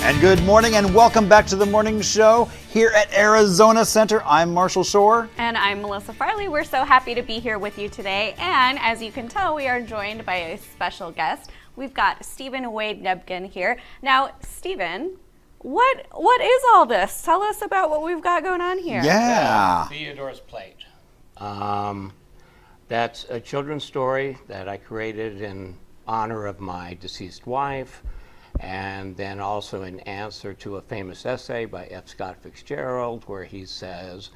And good morning and welcome back to the morning show here at Arizona Center. I'm Marshall Shore. And I'm Melissa Farley. We're so happy to be here with you today. And as you can tell, we are joined by a special guest. We've got Stephen Wade Nebgen here. Now, Stephen, what is all this? Tell us about what we've got going on here. Yeah. Theodore's Plate. That's a children's story that I created in honor of my deceased wife, and then also in answer to a famous essay by F. Scott Fitzgerald where he says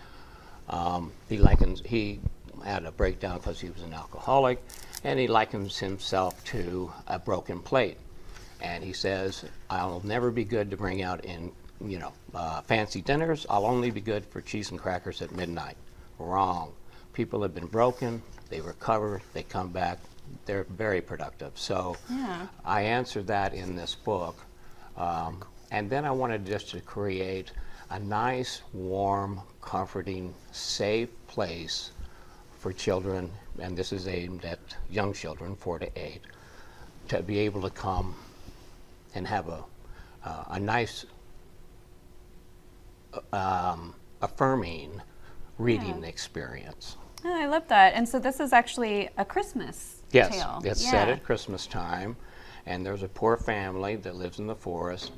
he had a breakdown because he was an alcoholic, and he likens himself to a broken plate. And he says, I'll never be good to bring out in fancy dinners. I'll only be good for cheese and crackers at midnight. Wrong. People have been broken, they recover, they come back, they're very productive. So yeah. I answered that in this book. And then I wanted just to create a nice, warm, comforting, safe place for children, and this is aimed at young children, 4 to 8, to be able to come and have a nice, affirming reading experience. Oh, I love that. And so this is actually a Christmas tale. Yes, it's set at Christmas time, and there's a poor family that lives in the forest.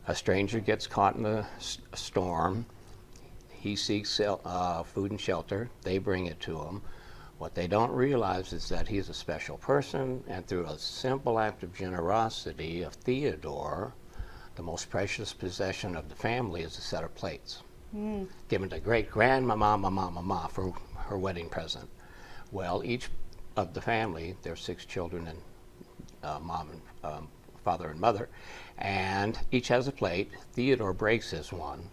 A stranger gets caught in a storm. He seeks food and shelter. They bring it to him. What they don't realize is that he's a special person, and through a simple act of generosity of Theodore, the most precious possession of the family is a set of plates. Given to great-grandmama for her wedding present. Well, each of the family, there's 6 children and father and mother, and each has a plate. Theodore breaks his one,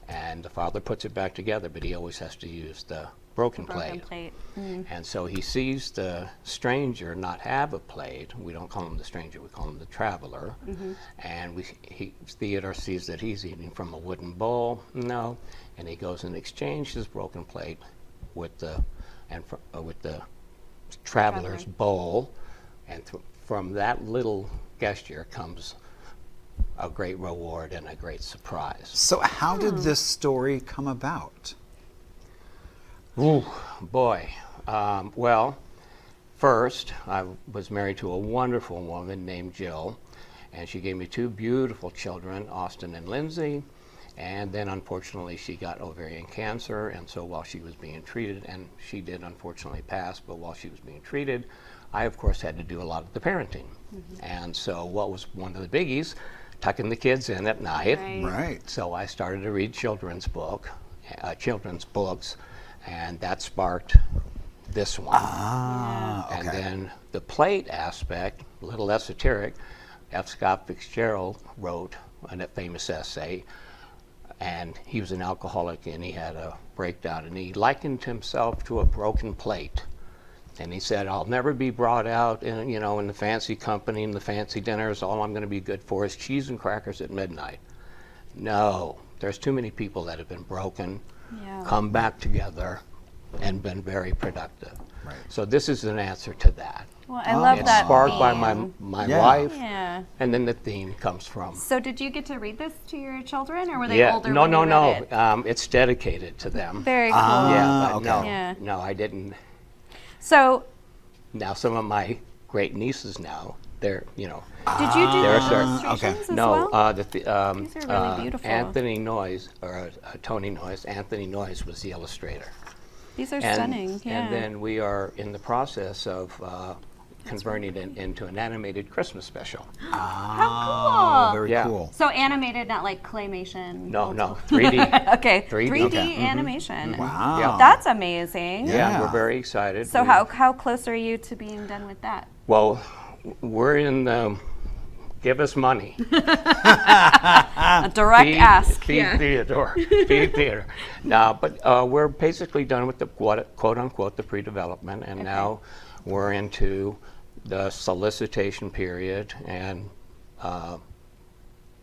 and the father puts it back together, but he always has to use the broken plate. And so he sees the stranger not have a plate. We don't call him the stranger, we call him the traveler. And Theodore sees that he's eating from a wooden bowl. No, and he goes and exchanges his broken plate with the traveler's bowl, and from that little gesture comes a great reward and a great surprise. So how did this story come about? Ooh, boy. Well, first, I was married to a wonderful woman named Jill, and she gave me 2 beautiful children, Austin and Lindsay, and then unfortunately she got ovarian cancer, and so while she was being treated, and she did unfortunately pass, but while she was being treated, I of course had to do a lot of the parenting. And so what was one of the biggies? Tucking the kids in at night. Right. So I started to read children's books, and that sparked this one. Okay. And then the plate aspect, a little esoteric, F. Scott Fitzgerald wrote a famous essay, and he was an alcoholic and he had a breakdown, and he likened himself to a broken plate. And he said, I'll never be brought out in the fancy company and the fancy dinners. All I'm going to be good for is cheese and crackers at midnight. No, there's too many people that have been broken, come back together, and been very productive. Right. So this is an answer to that. Well, I love that. It's sparked by my wife, and then the theme comes from. So did you get to read this to your children, or were they older when you read it? It's dedicated to them. Very cool. No, I didn't. So now some of my great nieces now, they're, Did you do the illustrations as well? No, these are really beautiful. Anthony Noyes, or Tony Noyes, Anthony Noyes was the illustrator. These are stunning, And then we are in the process of converting it into an animated Christmas special. How cool. Very cool. So animated, not like claymation? No, 3D. Okay, 3D Okay. animation. Wow. Yeah. That's amazing. Yeah. We're very excited. So how close are you to being done with that? Well, we're in give us money. A direct ask. Feed Theodore. Feed Theodore. No, but we're basically done with the quote unquote the pre-development, and now we're into the solicitation period and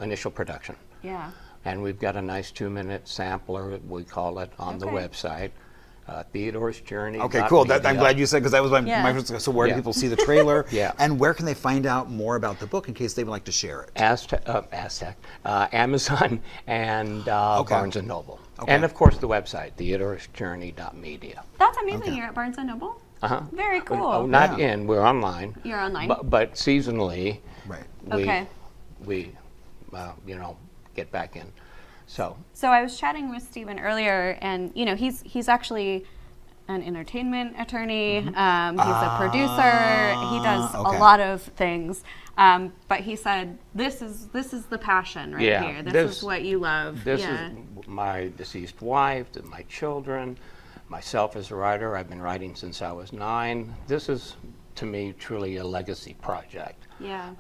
initial production. Yeah. And we've got a nice 2-minute sampler, we call it, on the website. Theodore's Journey. Okay, cool. I'm glad you said, because that was my first. So where do Yeah. people see the trailer? Yeah. And where can they find out more about the book in case they would like to share it? Amazon and Barnes & Noble. Okay. And of course the website, theodoresjourney.media. That's amazing. You're at Barnes and Noble. Uh-huh. Very cool. Oh, not in, we're online. You're online. But seasonally, Right. we get back in. So I was chatting with Stephen earlier, and he's actually an entertainment attorney. He's a producer. He does a lot of things. But he said, "This is the passion right here. This is what you love." This is my deceased wife, my children, myself as a writer. I've been writing since I was 9. This is, to me, truly a legacy project. Yeah.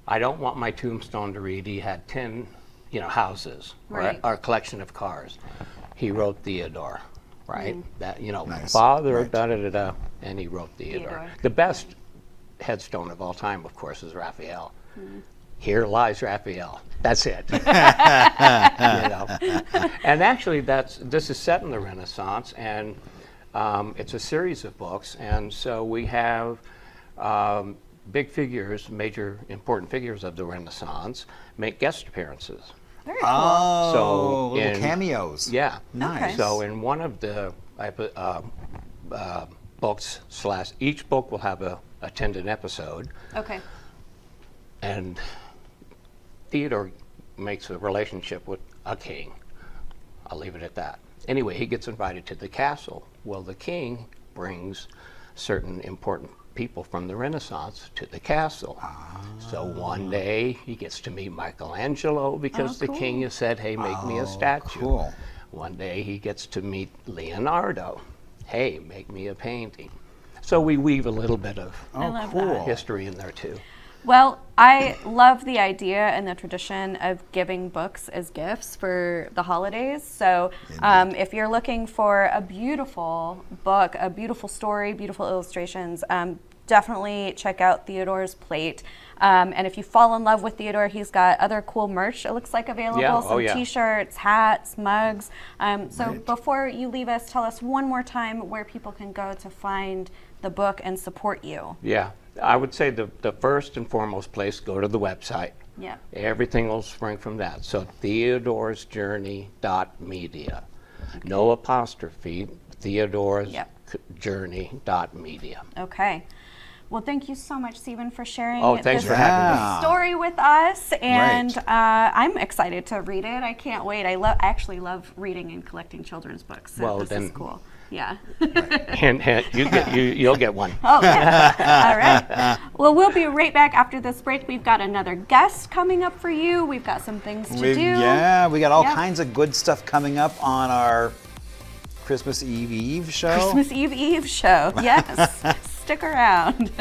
I don't want my tombstone to read he had 10, houses, Right. or a collection of cars. He wrote Theodore, right? That Nice. father, Right. da-da-da-da, and he wrote Theodore. The best headstone of all time, of course, is Raphael. Here lies Raphael. That's it. And actually, this is set in the Renaissance, and it's a series of books, and so we have big figures, major important figures of the Renaissance, make guest appearances. Very cool. Oh, So little in- cameos. Yeah. Nice. So in one of the books / each book will have a attendant episode, Okay. and Theodore makes a relationship with a king. I'll leave it at that. Anyway, he gets invited to the castle. Well, the king brings certain important people from the Renaissance to the castle. So one day he gets to meet Michelangelo because the king has said, "Hey, make me a statue." Cool. One day he gets to meet Leonardo. "Hey, make me a painting." So we weave a little bit of love cool. history in there too. Well, I love the idea and the tradition of giving books as gifts for the holidays. So if you're looking for a beautiful book, a beautiful story, beautiful illustrations, definitely check out Theodore's Plate. And if you fall in love with Theodore, he's got other cool merch, it looks like, available. Yeah. Some t-shirts, hats, mugs. Before you leave us, tell us one more time where people can go to find the book and support you. Yeah, I would say the first and foremost place, go to the website. Yeah. Everything will spring from that. So theodoresjourney.media. No apostrophe, theodoresjourney.media. Okay. Well, thank you so much, Stephen, for sharing Thanks this for having me. story with us. And Right. I'm excited to read it. I can't wait. I actually love reading and collecting children's books. So Well, this then- is cool. Yeah. And you'll get one. Oh, yeah. All right. Well, we'll be right back after this break. We've got another guest coming up for you. We've got some things to do. Yeah, we got all Yeah. kinds of good stuff coming up on our Christmas Eve show. Christmas Eve show. Yes. Stick around.